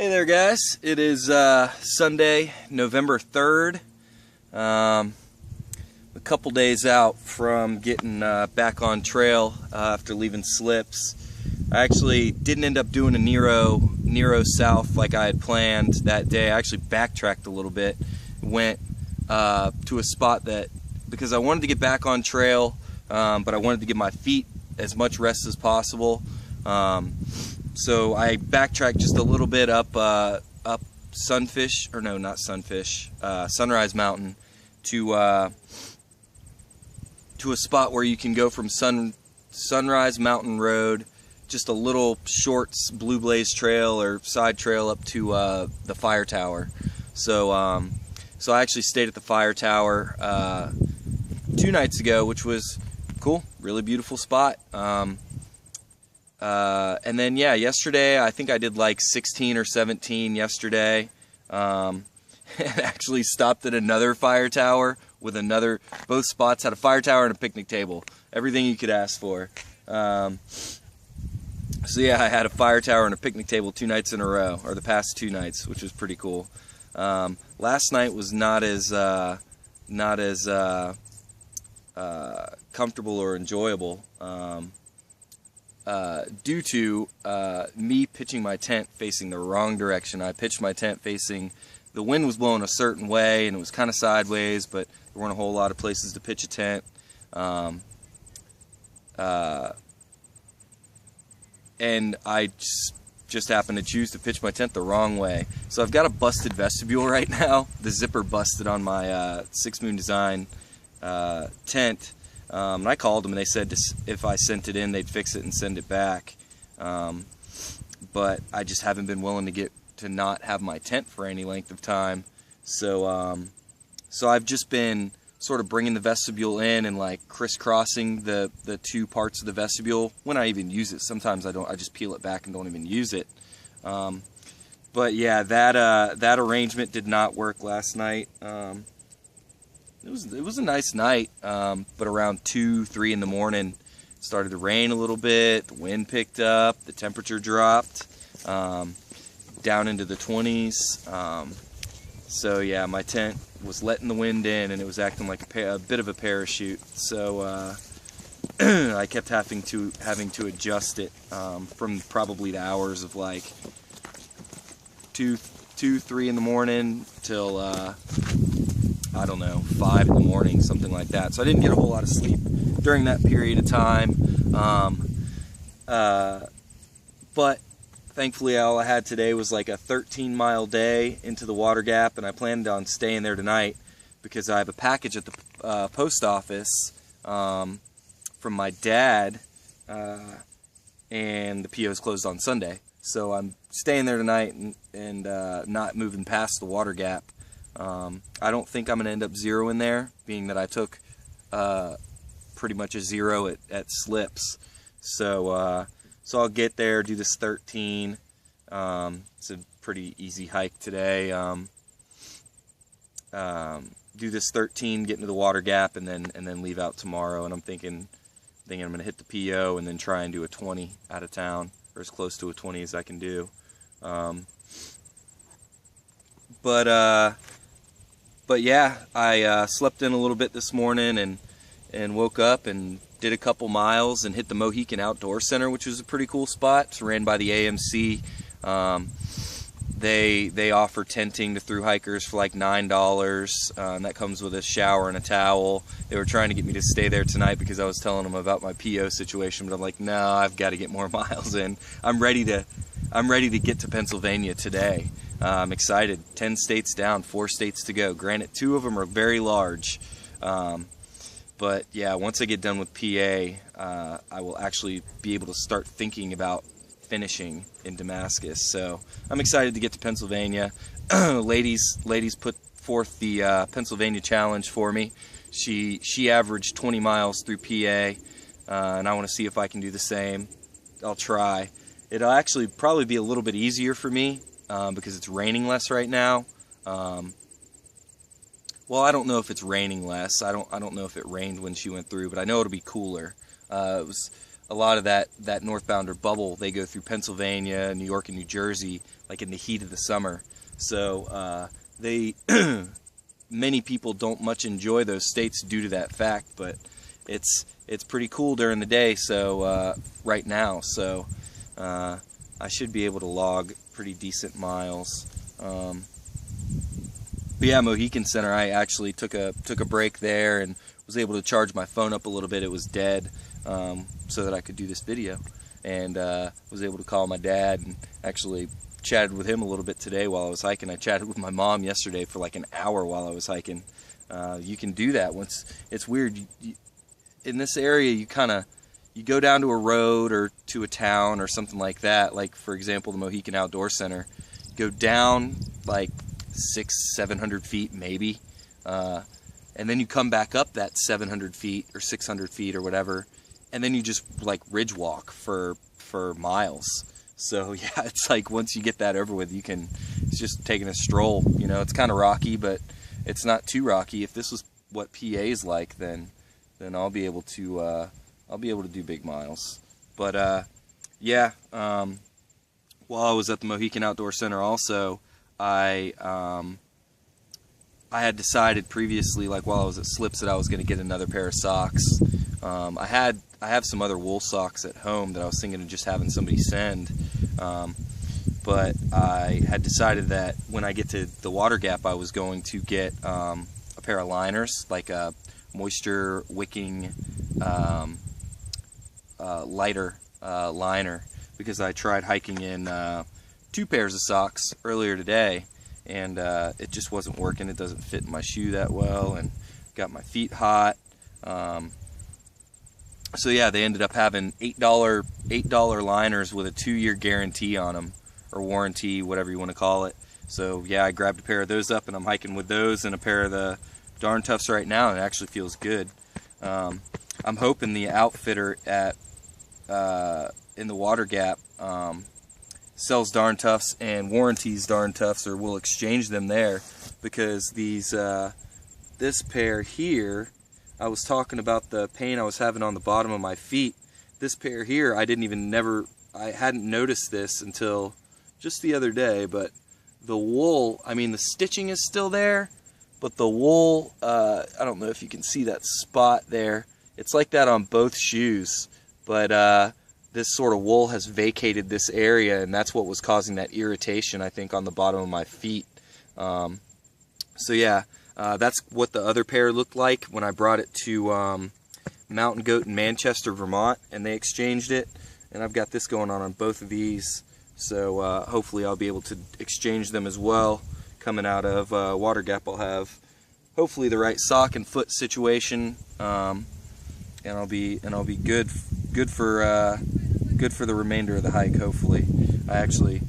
Hey there, guys. It is Sunday, November 3rd. A couple days out from getting back on trail after leaving Slips. I actually didn't end up doing a Nero South like I had planned that day. I actually backtracked a little bit, went to a spot that, because I wanted to get back on trail, but I wanted to give my feet as much rest as possible. So I backtracked just a little bit up Sunfish, or no, not Sunfish, Sunrise Mountain to a spot where you can go from Sunrise Mountain Road, just a little short Blue Blaze trail or side trail up to the fire tower. So I actually stayed at the fire tower 2 nights ago, which was cool, really beautiful spot. And then, yeah, yesterday, I think I did like 16 or 17 yesterday. And actually stopped at another fire tower with both spots had a fire tower and a picnic table. Everything you could ask for. So yeah, I had a fire tower and a picnic table 2 nights in a row, or the past 2 nights, which was pretty cool. Last night was not as comfortable or enjoyable. Due to me pitching my tent facing the wrong direction. I pitched my tent facing, the wind was blowing a certain way and it was kind of sideways, but there weren't a whole lot of places to pitch a tent. And I just happened to choose to pitch my tent the wrong way. So I've got a busted vestibule right now. The zipper busted on my Six Moon Design tent. And I called them and they said if I sent it in, they'd fix it and send it back. But I just haven't been willing to not have my tent for any length of time. So I've just been sort of bringing the vestibule in and like crisscrossing the 2 parts of the vestibule when I even use it. Sometimes I don't. I just peel it back and don't even use it. But yeah, that arrangement did not work last night. It was a nice night, but around 2, 3 in the morning, it started to rain a little bit. The wind picked up. The temperature dropped down into the 20s. So yeah, my tent was letting the wind in, and it was acting like a bit of a parachute. So I kept having to adjust it from probably the hours of like 2, 3 in the morning till I don't know, 5 in the morning, something like that. So I didn't get a whole lot of sleep during that period of time. But thankfully all I had today was like a 13-mile day into the Water Gap, and I planned on staying there tonight because I have a package at the post office from my dad, and the PO is closed on Sunday. So I'm staying there tonight and not moving past the Water Gap. I don't think I'm going to end up zeroing there, being that I took pretty much a 0 at Slips. So I'll get there, do this 13. It's a pretty easy hike today. Do this 13, get into the Water Gap, and then leave out tomorrow. And I'm thinking I'm going to hit the PO and then try and do a 20 out of town, or as close to a 20 as I can do. But yeah, I slept in a little bit this morning and woke up and did a couple miles and hit the Mohican Outdoor Center, which was a pretty cool spot. It's ran by the AMC. They offer tenting to thru hikers for like $9, and that comes with a shower and a towel. They were trying to get me to stay there tonight because I was telling them about my PO situation, but I'm like, no, I've got to get more miles in. I'm ready to get to Pennsylvania today. I'm excited. 10 states down, 4 states to go. Granted, 2 of them are very large. But yeah, once I get done with PA, I will actually be able to start thinking about finishing in Damascus. So I'm excited to get to Pennsylvania. Ladies put forth the Pennsylvania challenge for me. She averaged 20 miles through PA, and I want to see if I can do the same. I'll try. It'll actually probably be a little bit easier for me because it's raining less right now. Well, I don't know if it's raining less. I don't know if it rained when she went through, but I know it'll be cooler. a lot of that northbounder bubble, they go through Pennsylvania, New York, and New Jersey, like in the heat of the summer. So they many people don't much enjoy those states due to that fact, but it's pretty cool during the day. So right now, so I should be able to log pretty decent miles. But yeah, Mohican Center, I actually took a break there and was able to charge my phone up a little bit. It was dead, so that I could do this video, and was able to call my dad and actually chatted with him a little bit today while I was hiking. I chatted with my mom yesterday for like an hour while I was hiking. You can do that once. It's weird. In this area, you go down to a road or to a town or something like that. Like for example, the Mohican Outdoor Center. Go down like 600-700 feet maybe, and then you come back up that 700 feet or 600 feet or whatever, and then you just like ridge walk for miles. So yeah, it's like once you get that over with, it's just taking a stroll. You know, it's kind of rocky, but it's not too rocky. If this was what PA is like, then I'll be able to do big miles. But yeah, while I was at the Mohican Outdoor Center also, I had decided previously, like while I was at Slips, that I was going to get another pair of socks. I have some other wool socks at home that I was thinking of just having somebody send, but I had decided that when I get to the Water Gap, I was going to get a pair of liners, like a moisture wicking lighter liner, because I tried hiking in 2 pairs of socks earlier today, and it just wasn't working. It doesn't fit in my shoe that well, and got my feet hot. So yeah, they ended up having $8 liners with a 2-year guarantee on them, or warranty, whatever you want to call it. So yeah, I grabbed a pair of those up, and I'm hiking with those and a pair of the Darn Toughs right now, and it actually feels good. I'm hoping the outfitter at in the Water Gap sells Darn Toughs and warranties Darn Toughs, or will exchange them there, because this pair here, I was talking about the pain I was having on the bottom of my feet. This pair here, I hadn't noticed this until just the other day, but the wool, I mean the stitching is still there, but the wool, I don't know if you can see that spot there. It's like that on both shoes, but this sort of wool has vacated this area, and that's what was causing that irritation, I think, on the bottom of my feet. So yeah, that's what the other pair looked like when I brought it to Mountain Goat in Manchester, Vermont, and they exchanged it. And I've got this going on both of these, so hopefully I'll be able to exchange them as well. Coming out of Water Gap, I'll have hopefully the right sock and foot situation, and I'll be good for the remainder of the hike. Hopefully, I actually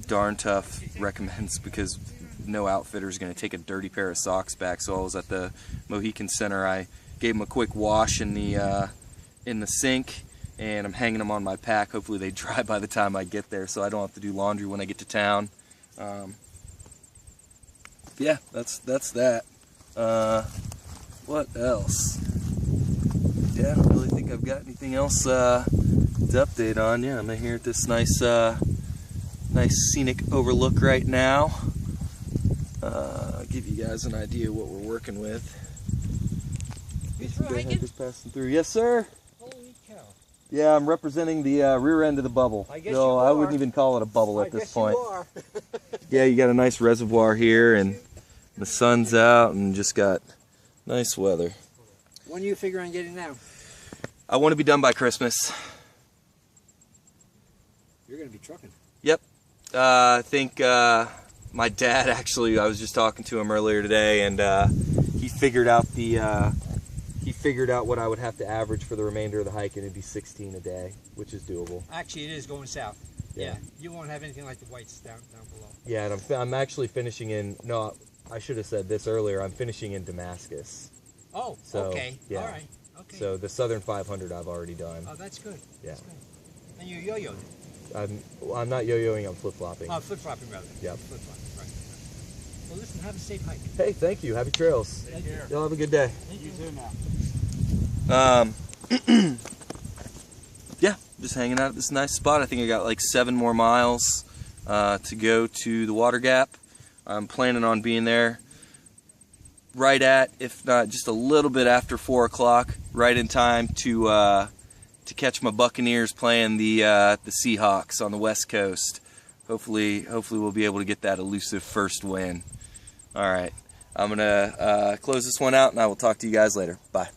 Darn Tough recommends, because no outfitter is going to take a dirty pair of socks back. So I was at the Mohican Center. I gave them a quick wash in the sink, and I'm hanging them on my pack. Hopefully they dry by the time I get there, so I don't have to do laundry when I get to town. Yeah, that's that. What else? Yeah, I don't really think I've got anything else to update on. Yeah, I'm here at this nice scenic overlook right now. I'll give you guys an idea what we're working with. Just passing through. Yes, sir. Holy cow. Yeah, I'm representing the rear end of the bubble. I guess so you are. I wouldn't even call it a bubble at this point. You are. Yeah, you got a nice reservoir here, and the sun's out, and just got nice weather. When do you figure on getting down? I want to be done by Christmas. You're going to be trucking. Yep. I think my dad, actually, I was just talking to him earlier today, and he figured out what I would have to average for the remainder of the hike, and it'd be 16 a day, which is doable. Actually, it is going south. Yeah. You won't have anything like the whites down below. Yeah, and I'm actually finishing in, no, I should have said this earlier, I'm finishing in Damascus. Oh, So, okay. yeah. All right. Okay. So the Southern 500 I've already done. Oh, that's good. Yeah. That's good. And you yo-yoed. I'm not yo-yoing, I'm flip-flopping. Oh, flip-flopping rather. Yep. Flip-flopping, right. Well, listen, have a safe hike. Hey, thank you. Happy trails. Take care. Y'all have a good day. You too now. Yeah, just hanging out at this nice spot. I think I got like 7 more miles to go to the water gap. I'm planning on being there right at, if not just a little bit after 4 o'clock, right in time to catch my Buccaneers playing the Seahawks on the West Coast. Hopefully we'll be able to get that elusive first win. All right, I'm gonna close this one out, and I will talk to you guys later. Bye.